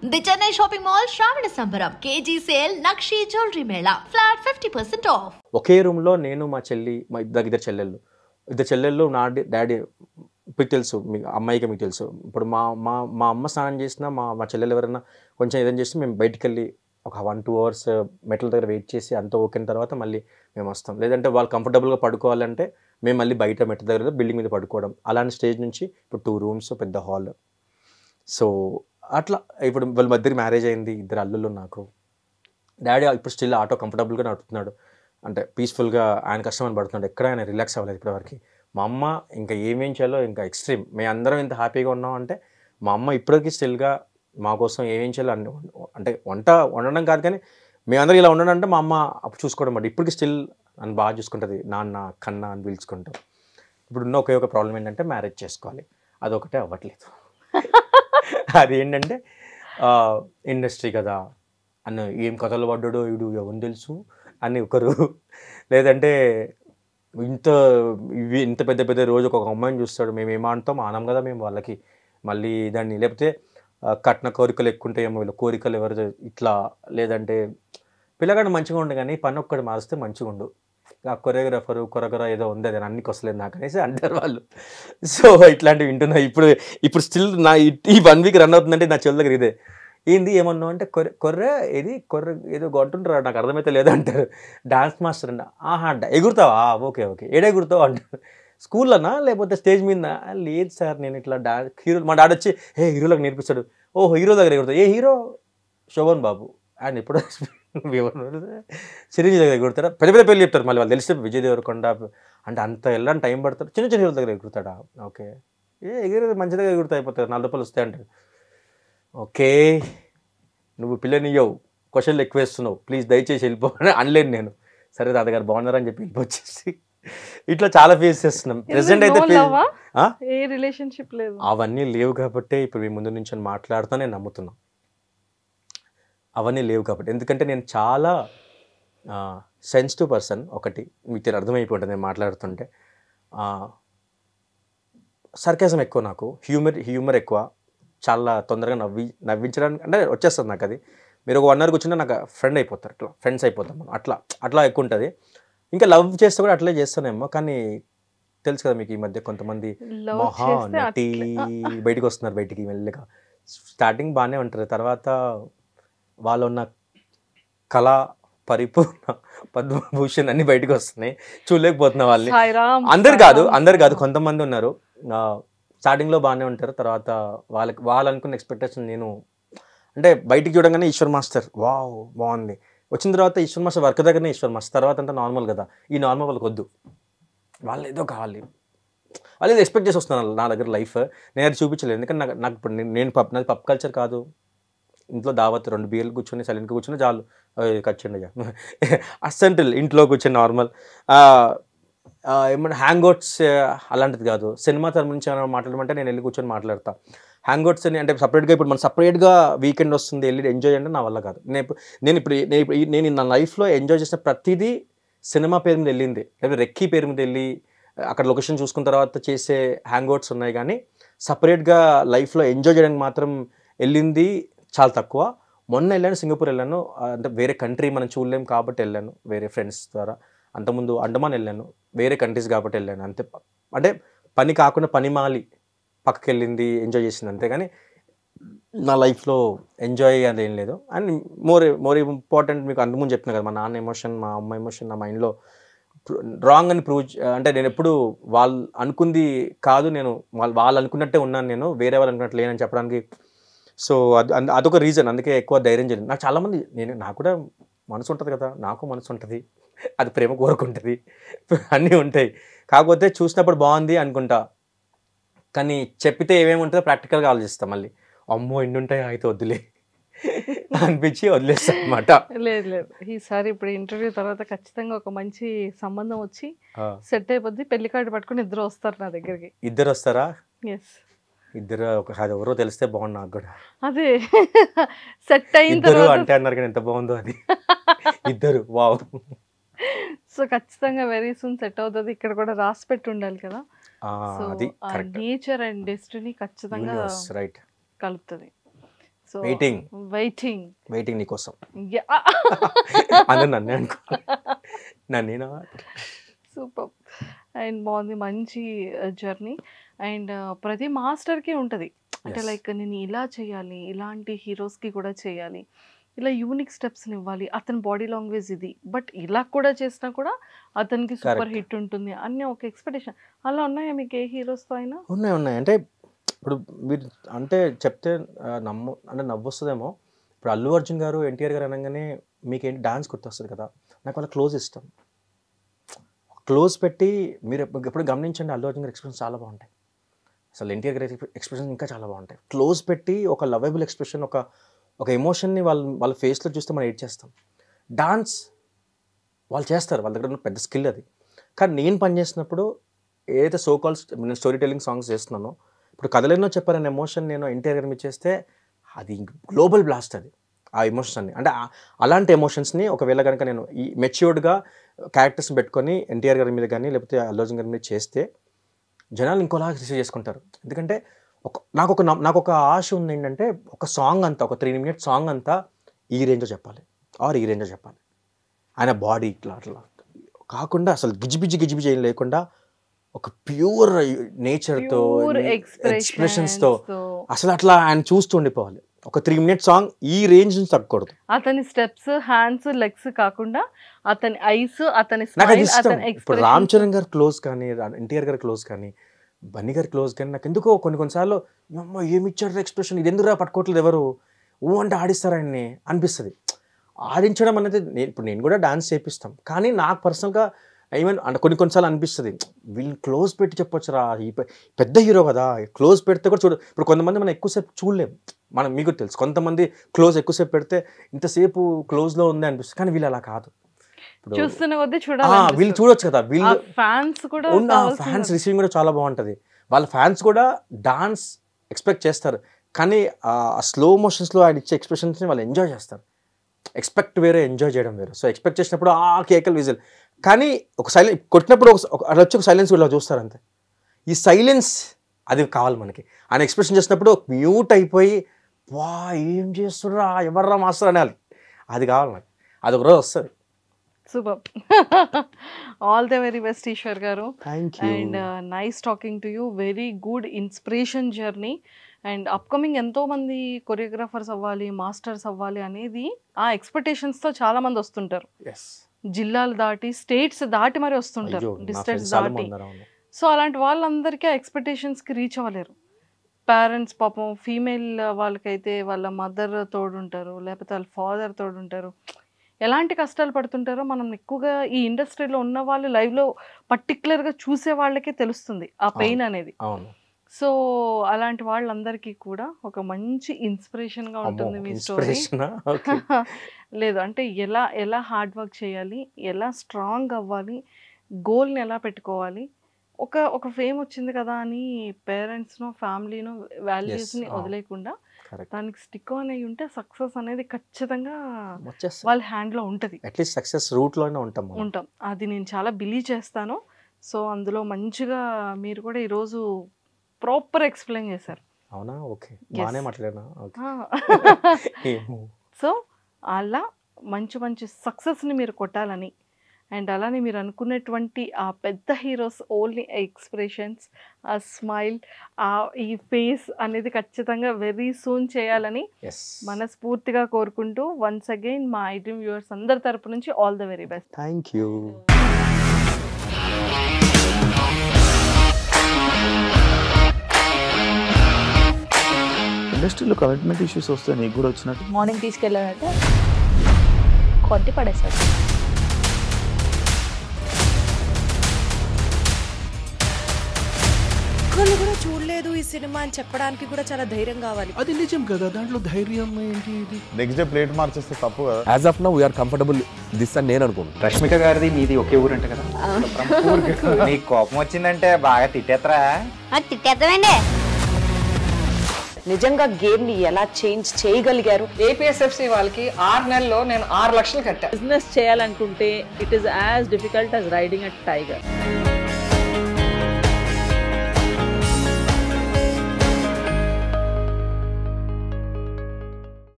The Chennai shopping mall Shravana Sambaram KG sale Nakshi jewellery mela flat 50% off. ఒకే రూమ్లో నేను మా చెల్లి మా ఇద్దరు చెల్లెళ్ళు నా డాడీ మీకు తెలుసు, మీ అమ్మాయికి మీకు తెలుసు. ఇప్పుడు మా మా మా అమ్మ స్నానం చేసినా మా చెల్లెలు ఎవరైనా కొంచెం ఏదైనా చేస్తే మేము బయటికి వెళ్ళి ఒక 1-2 అవర్స్ మెట్ల దగ్గర వెయిట్ చేసి అంతా ఓకే తర్వాత మళ్ళీ మేము వస్తాం. లేదంటే వాళ్ళు కంఫర్టబుల్గా పడుకోవాలంటే మేము మళ్ళీ బయట మెట్ల దగ్గర బిల్డింగ్ మీద పడుకోవడం. అలాంటి స్టేజ్ నుంచి ఇప్పుడు 2 రూమ్స్ పెద్ద హాల్. సో అట్లా ఇప్పుడు వాళ్ళ మధ్య మ్యారేజ్ అయింది, 2 అల్లుళ్ళు నాకు. డాడీ ఇప్పుడు స్టిల్ ఆటో కంఫర్టబుల్గా నడుపుతున్నాడు, అంటే పీస్ఫుల్గా ఆయన కష్టమని పడుతున్నాడు. ఎక్కడ ఆయన రిలాక్స్ అవ్వలేదు ఇప్పటివరకు. మా అమ్మ ఇంకా ఏమేం చేయాలో ఇంకా ఎక్స్ట్రీమ్. మేము అందరం ఇంత హ్యాపీగా ఉన్నాం అంటే మా అమ్మ ఇప్పటికీ స్టిల్గా మా కోసం ఏమేం చేయాలో అన్ని, అంటే వంట వండడం కాదు కానీ మేమందరం ఇలా ఉండడం అంటే మా అమ్మ అప్పుడు చూసుకోవడం బట్టి ఇప్పటికి స్టిల్ నన్ను బాగా చూసుకుంటుంది, నాన్న కన్నా అని పిలుచుకుంటాం. ఇప్పుడున్న ఒకే ఒక ప్రాబ్లం ఏంటంటే మ్యారేజ్ చేసుకోవాలి, అదొకటే అవ్వట్లేదు. అది ఏంటంటే ఇండస్ట్రీ కదా అన్న, ఏం కథలు పడ్డాడో వీడు ఎవరు తెలుసు అని ఒకరు, లేదంటే ఇంత పెద్ద పెద్ద రోజు ఒక అమ్మాయిని చూస్తాడు, మేము ఏమంటాం ఆనం కదా మేము వాళ్ళకి మళ్ళీ దాన్ని, లేకపోతే కట్న కోరికలు ఎక్కువ ఉంటాయేమో వీళ్ళ కోరికలు ఎవరు ఇట్లా, లేదంటే పిల్లగాడు మంచిగా ఉండు కానీ పని ఒక్కటి మారిస్తే మంచిగా ఉండు, ఆ కొరగర ఏదో ఉంది అది అన్నికి వస్తలేదు నాకు అనేసి అంటారు వాళ్ళు. సో ఇట్లాంటివి వింటున్నా ఇప్పుడు స్టిల్ నా ఈ 1 వీక్ రన్ అవుతుందంటే నా చెల్లి దగ్గర ఇదే, ఏంది ఏమన్నావు అంటే కొర్ర ఏదో కొట్టుంటారు నాకు అర్థమైతే లేదంటారు. డాన్స్ మాస్టర్ అంట, ఆహా ఎగురుతావా, ఓకే ఎగురుతావు అంటారు. స్కూల్లోనా లేకపోతే స్టేజ్ మీద? లేదు సార్ నేను ఇట్లా హీరో, మా డాడీ వచ్చి హీరోలకు నేర్పిస్తాడు. ఓహో హీరో దగ్గర ఎగురుతావు, ఏ హీరో? శోభన్ బాబు. ఆయన ఎప్పుడు చిరంజీవి దగ్గర ఎగురుతాడా? పెద్ద పెద్ద పేర్లు చెప్తారు మళ్ళీ వాళ్ళు తెలిస్తే, విజయ్ దేవరకొండ అంటే అంత వెళ్ళడానికి టైం పడతారు. చిన్న హీరోల దగ్గర ఎగురుతాడా? ఓకే ఎగిరేది మంచి దగ్గర ఎగురుతా అయిపోతుంది, 4 రూపాయలు వస్తాయి అంటారు. ఓకే నువ్వు పిల్లనియ్యవు, క్వశ్చన్లు ఎక్కువ వేస్తున్నావు, ప్లీజ్ దయచేసి వెళ్ళిపో అని అనలేను నేను. సరే తాతగారు బాగున్నారని చెప్పి వెళ్ళిపోచ్చేసి ఇట్లా చాలా ఫేస్ చేస్తున్నాం. ప్రెసెంట్ అయితే రిలేషన్షిప్ లేదు, అవన్నీ లేవు కాబట్టి ఇప్పుడు మీ ముందు నుంచి మాట్లాడుతూ నేను నమ్ముతున్నాను. అవన్నీ లేవు కాబట్టి, ఎందుకంటే నేను చాలా సెన్సిటివ్ పర్సన్. ఒకటి మీకు అర్థమైపోతుంది నేను మాట్లాడుతుంటే, సర్కాజం ఎక్కువ, నాకు హ్యూమర్ ఎక్కువ, చాలా తొందరగా నవ్వించడానికి అంటే వచ్చేస్తుంది నాకు. అది మీరు ఒక 1 అవర్ కూర్చుంటే నాకు ఫ్రెండ్ అయిపోతారు, అట్లా ఫ్రెండ్స్ అయిపోతాం మనం, అట్లా ఎక్కువ ఉంటుంది. ఇంకా లవ్ చేస్తే కూడా అట్లే చేస్తానేమో, కానీ తెలుసు కదా మీకు ఈ మధ్య కొంతమంది నటి బయటికి వస్తున్నారు, బయటికి మెల్లగా. స్టార్టింగ్ బాగానే ఉంటారు, తర్వాత వాళ్ళు ఉన్న కళ పరిపూర్ణ పద్మభూషణ్ అన్ని బయటకు వస్తున్నాయి, చూడలేకపోతున్నా వాళ్ళని. అందరు కాదు కొంతమంది ఉన్నారు స్టార్టింగ్లో బాగానే ఉంటారు, తర్వాత వాళ్ళు అనుకున్న ఎక్స్పెక్టేషన్ నేను అంటే బయటికి చూడగానే ఈశ్వర్ మాస్టర్ వావ్ బాగుంది, వచ్చిన తర్వాత ఈశ్వర్ మాస్టర్ వర్క్ దగ్గరనే ఈశ్వర్ మాస్టర్, తర్వాత అంతా నార్మల్ కదా. ఈ నార్మల్ వాళ్ళకి వద్దు, వాళ్ళు ఏదో కావాలి, వాళ్ళు ఏదో ఎక్స్పెక్ట్ చేసి వస్తున్నారు నా దగ్గర లైఫ్. నేను అది చూపించలేదు, ఎందుకంటే నాకు ఇప్పుడు నాది పబ్ కల్చర్ కాదు. ఇంట్లో దావత్ 2 బీర్లు కూర్చొని సైలెంట్గా కూర్చొని చాలు, ఖచ్చితంగా అసెంటిల్ ఇంట్లో కూర్చొని నార్మల్ ఏమన్నా హ్యాంగ్ అవుట్స్ అలాంటిది కాదు. సినిమా తరపు నుంచి ఏమైనా మాట్లాడమంటే నేను వెళ్ళి కూర్చొని మాట్లాడతా. హ్యాంగ్ అవుట్స్ అని అంటే సపరేట్గా ఇప్పుడు మనం సపరేట్గా వీకెండ్ వస్తుంది వెళ్ళి ఎంజాయ్ అంటే నా వల్ల కాదు. నేను నా లైఫ్లో ఎంజాయ్ చేసిన ప్రతిదీ సినిమా పేరు మీద వెళ్ళింది, లేదా రెక్కీ పేరు మీద వెళ్ళి అక్కడ లొకేషన్ చూసుకున్న తర్వాత చేసే హ్యాంగ్ అవుట్స్ ఉన్నాయి, కానీ సపరేట్గా లైఫ్లో ఎంజాయ్ చేయడానికి మాత్రం వెళ్ళింది చాలా తక్కువ. మొన్న వెళ్ళాను, సింగపూర్ వెళ్ళాను, అంటే వేరే కంట్రీ మనం చూడలేము కాబట్టి వెళ్ళాను వేరే ఫ్రెండ్స్ ద్వారా. అంతకుముందు అండమాన్ వెళ్ళాను, వేరే కంట్రీస్ కాబట్టి వెళ్ళాను అంతే. అంటే పని కాకుండా పని మాలి పక్కకి వెళ్ళింది, ఎంజాయ్ చేసింది అంతే, కానీ నా లైఫ్లో ఎంజాయ్ అది ఏం లేదు. అండ్ మోర్ ఇంపార్టెంట్ మీకు అంతకుముందు చెప్తున్నా కదా, మా నాన్న ఎమోషన్ మా అమ్మ ఎమోషన్ నా మైండ్లో రాంగ్ అని ప్రూవ్, అంటే నేను ఎప్పుడు వాళ్ళు అనుకుంది కాదు, నేను వాళ్ళు అనుకున్నట్టే ఉన్నాను, నేను వేరే వాళ్ళు అనుకున్నట్టు లేనని చెప్పడానికి. సో అదొక రీజన్, అందుకే ఎక్కువ ధైర్యం చేయలేదు. నాకు చాలామంది నాకు కూడా మనసు ఉంటుంది కదా, నాకు మనసు ఉంటుంది, అది ప్రేమ కోరుకుంటుంది, అన్నీ ఉంటాయి. కాకపోతే చూసినప్పుడు బాగుంది అనుకుంటా, కానీ చెప్పితే ఏమేమి ఉంటుందో ప్రాక్టికల్గా ఆలోచిస్తాం. మళ్ళీ అమ్మో ఎన్ని ఉంటాయో అయితే వద్దులే అనిపించి వదిలేస్తాం అనమాట. లేదు ఈసారి ఇప్పుడు ఇంటర్వ్యూ తర్వాత ఖచ్చితంగా ఒక మంచి సంబంధం వచ్చి సెట్ అయిపోద్ది, పెళ్లి కార్డు పట్టుకుని ఇద్దరు వస్తారు నా దగ్గరికి. ఇద్దరు వస్తారా? ఎస్, ఇద్దరు అది ఎవరో తెలిస్తే బాగుంది నాకు కూడా. అదే సెట్ అయిన తర్వాత అంటే అన్నారు కానీ ఎంత బాగుందో అది, ఇద్దరు వావ్. సో ఖచ్చితంగా వెరీ సూన్ సెట్ అవుతుంది. ఇక్కడ కూడా రాసి పెట్టి ఉండాలి కదా, అది నేచర్ అండ్ డెస్టినీ ఖచ్చితంగా రైట్ కలుపుతుంది. సో వెయిటింగ్ వెయిటింగ్ నీకోసం అందరు నన్నే అనుకో నన్నేనా. సూపర్. అండ్ బాగుంది, మంచి జర్నీ. అండ్ ప్రతి మాస్టర్కి ఉంటుంది అంటే లైక్ నేను ఇలా చేయాలి, ఇలాంటి హీరోస్కి కూడా చేయాలి, ఇలా యూనిక్ స్టెప్స్ని ఇవ్వాలి, అతని బాడీ లాంగ్వేజ్ ఇది, బట్ ఇలా కూడా చేసినా కూడా అతనికి సూపర్ హిట్ ఉంటుంది అన్నీ ఒక ఎక్స్పెక్టేషన్. అలా ఉన్నాయా మీకు ఏ హీరోస్తో అయినా? ఉన్నాయి. అంటే ఇప్పుడు మీరు అంటే చెప్తే నవ్వొస్తుందేమో. ఇప్పుడు అల్లు అర్జున్ గారు, ఎన్టీఆర్ గారు అనగానే మీకేంటి డాన్స్ గుర్తొస్తుంది కదా. నాకు వాళ్ళ క్లోజ్ ఇష్టం. క్లోజ్ పెట్టి మీరు ఎప్పుడు గమనించండి, అల్లు అర్జున్ గారి ఎక్స్ప్రెషన్స్ చాలా బాగుంటాయి. అసలు ఎన్టీఆర్ గారి ఎక్స్ప్రెషన్ ఇంకా చాలా బాగుంటాయి. క్లోజ్ పెట్టి ఒక లవబుల్ ఎక్స్ప్రెషన్, ఒక ఎమోషన్ని వాళ్ళ ఫేస్లో చూస్తే మనం ఏడ్ చేస్తాం. డాన్స్ వాళ్ళు చేస్తారు, వాళ్ళ దగ్గర ఉన్న పెద్ద స్కిల్ అది. కానీ నేను పనిచేసినప్పుడు ఏదైతే సోకాల్స్ నేను స్టోరీ టెల్లింగ్ సాంగ్స్ చేస్తున్నానో, ఇప్పుడు కథలేనో చెప్పారనే ఎమోషన్ నేను ఎన్టీఆర్ గారి మీద చేస్తే అది గ్లోబల్ బ్లాస్ట్. అది ఆ ఎమోషన్స్ అన్ని అంటే అలాంటి ఎమోషన్స్ని ఒకవేళ కనుక నేను ఈ మెచ్యూర్డ్గా క్యారెక్టర్స్ని పెట్టుకొని ఎన్టీఆర్ గారి మీద కానీ లేకపోతే అల్లు అర్జున్ గారి మీద చేస్తే జనాలు ఇంకోలా రిసీవ్ చేసుకుంటారు. ఎందుకంటే నాకు ఒక ఆశ ఉంది ఏంటంటే, ఒక సాంగ్ అంతా, ఒక 3 minutes సాంగ్ అంతా ఈ రేంజ్లో చెప్పాలి, ఈ రేంజ్లో చెప్పాలి. ఆయన బాడీ ఇట్లా కాకుండా అసలు గిజిబిజి ఏం లేకుండా ఒక ప్యూర్ నేచర్తో ఎక్స్ప్రెషన్స్తో అసలు అట్లా ఆయన చూస్తూ ఉండిపోవాలి. ఒక 3 minutes సాంగ్ ఈ రేంజ్ నుంచి తగ్గకూడదు. అతని స్టెప్స్, హ్యాండ్స్, లెగ్స్ కాకుండా అతని ఐస్, అతని నాకు అది ఇష్టం. ఇప్పుడు రామ్ చరణ్ గారు క్లోజ్ కానీ, ఎన్టీఆర్ గారు క్లోజ్ కానీ, బన్నీ గారి క్లోజ్ కానీ నాకు ఎందుకో కొన్నిసార్లు ఏమి ఇచ్చారు ఎక్స్ప్రెషన్, ఇది ఎందుకు పట్టుకోవట్లేదు ఎవరు అంటే ఆడిస్తారు ఆయన్ని అనిపిస్తుంది. ఆడించడం అనేది ఇప్పుడు నేను కూడా డాన్స్ చేపిస్తాం, కానీ నాకు పర్సనల్గా ఈవెన్ అంటే కొన్నిసార్లు అనిపిస్తుంది వీళ్ళు క్లోజ్ పెట్టి చెప్పొచ్చురా, ఈ పెద్ద హీరో కదా, క్లోజ్ పెడితే కూడా ఇప్పుడు కొంతమంది మనం ఎక్కువసేపు చూడలేము. మీకు తెలుసు, కొంతమంది క్లోజ్ ఎక్కువసేపు పెడితే ఇంతసేపు క్లోజ్లో ఉంది అనిపిస్తుంది, కానీ వీళ్ళు అలా కాదు. చూస్తున్న కొద్దీ చూడాలి, వీళ్ళు చూడొచ్చు కదా, వీళ్ళు ఫ్యాన్స్ కూడా ఫ్యాన్స్ రిసీవింగ్ కూడా చాలా బాగుంటుంది. వాళ్ళ ఫ్యాన్స్ కూడా డాన్స్ ఎక్స్పెక్ట్ చేస్తారు, కానీ ఆ స్లో మోషన్స్లో ఆయన ఇచ్చే ఎక్స్ప్రెషన్స్ని వాళ్ళు ఎంజాయ్ చేస్తారు. ఎక్స్పెక్ట్ వేరే, ఎంజాయ్ చేయడం వేరే. సో ఎక్స్పెక్ట్ చేసినప్పుడు కేకల్ విజిల్, కానీ ఒక సైలెన్స్ కొట్టినప్పుడు అది వచ్చి ఒక సైలెన్స్ కూడా చూస్తారు అంతే. ఈ సైలెన్స్ అది కావాలి మనకి. ఆయన ఎక్స్ప్రెషన్ చేసినప్పుడు మ్యూట్ అయిపోయి వా ఏం చేస్తుర్రా, ఎవర్రా మాస్టర్ అనాలి, అది కావాలి నాకు. అది ఒక రోజు వస్తుంది. Super. All the very best Ishwar garu. Thank you. And nice talking to you. Very good inspiration journey. And upcoming ఎంతోమంది కొరియోగ్రాఫర్స్ అవ్వాలి, మాస్టర్స్ అవ్వాలి అనేది ఆ ఎక్స్పెక్టేషన్స్తో చాలామంది వస్తుంటారు. జిల్లాలు దాటి, స్టేట్స్ దాటి మరి వస్తుంటారు, డిస్ట్రిక్ట్స్ దాటి. సో అలాంటి వాళ్ళందరికీ ఆ ఎక్స్పెక్టేషన్స్కి రీచ్ అవ్వలేరు. పేరెంట్స్ పాపం ఫీమేల్ వాళ్ళకైతే వాళ్ళ మదర్ తోడుంటారు, లేకపోతే వాళ్ళ ఫాదర్ తోడుంటారు. ఎలాంటి కష్టాలు పడుతుంటారో మనం ఎక్కువగా ఈ ఇండస్ట్రీలో ఉన్న వాళ్ళు లైవ్లో పర్టికులర్గా చూసే వాళ్ళకే తెలుస్తుంది ఆ పెయిన్ అనేది. సో అలాంటి వాళ్ళందరికీ కూడా ఒక మంచి ఇన్స్పిరేషన్గా ఉంటుంది మీ స్టోరీ. లేదు అంటే ఎలా హార్డ్ వర్క్ చేయాలి, ఎలా స్ట్రాంగ్ అవ్వాలి, గోల్ని ఎలా పెట్టుకోవాలి. ఒక ఫేమ్ వచ్చింది కదా అని పేరెంట్స్ను, ఫ్యామిలీను, వాల్యూస్ని వదిలేకుండా దానికి స్టిక్ ఆన్ అయ్యి ఉంటే సక్సెస్ అనేది ఖచ్చితంగా వాళ్ళ హ్యాండ్లో ఉంటుంది. అట్లీస్ట్ సక్సెస్ రూట్లోనే ఉంటాం. అది నేను చాలా బిలీవ్ చేస్తాను. సో అందులో మంచిగా మీరు కూడా ఈరోజు ప్రాపర్ ఎక్స్ప్లెయిన్ చేశారు. అవునా? ఓకే, బాగానే మాట్లాడినా. సో అలా మంచి సక్సెస్ని మీరు కొట్టాలని, అండ్ అలానే మీరు అనుకున్నటువంటి ఆ పెద్ద హీరోస్ ఓన్లీ ఎక్స్ప్రెషన్స్, ఆ స్మైల్, ఈ ఫేస్ అనేది ఖచ్చితంగా వెరీ సూన్ చేయాలని మనస్ఫూర్తిగా కోరుకుంటూ వన్స్ అగైన్ మా ఐడ్రీమ్ వ్యూవర్స్ అందరి తరపు నుంచి all the very best. Thank you. ఇండస్ట్రీలో కమిట్మెంట్ ఇష్యూస్ వస్తే నీకు కూడా వచ్చినట్టు? మార్నింగ్ తీసుకెళ్ళాడంటే కొట్టి పడేస్తాడు. ఒక్కళ్ళు కూడా చూడలేదు ఈ సినిమా అని చెప్పడానికి కూడా చాలా ధైర్యం కావాలి. అది నిజం కదా, దాంట్లో ధైర్యం ఏంటి? ఇది నెక్స్ట్ డే ప్లేట్ మార్చేస్తే తప్పు కదా. As of now we are comfortable this అని నేను అనుకుంటున్నాను. రష్మిక గారిది మీది ఒకే ఊరు అంటే కదా. నీకు కోపం వచ్చిందంటే బాగా తిట్టేత్తరా? తిట్టేద్దామండి. నిజంగా గేమ్ ని ఎలా చేంజ్ చేయగలిగారు? ఏపీఎస్ఎఫ్సి వాళ్ళకి 6 నెలల్లో నేను 6 లక్షలు కట్టా. బిజినెస్ చేయాలనుకుంటే it is as difficult as riding a tiger.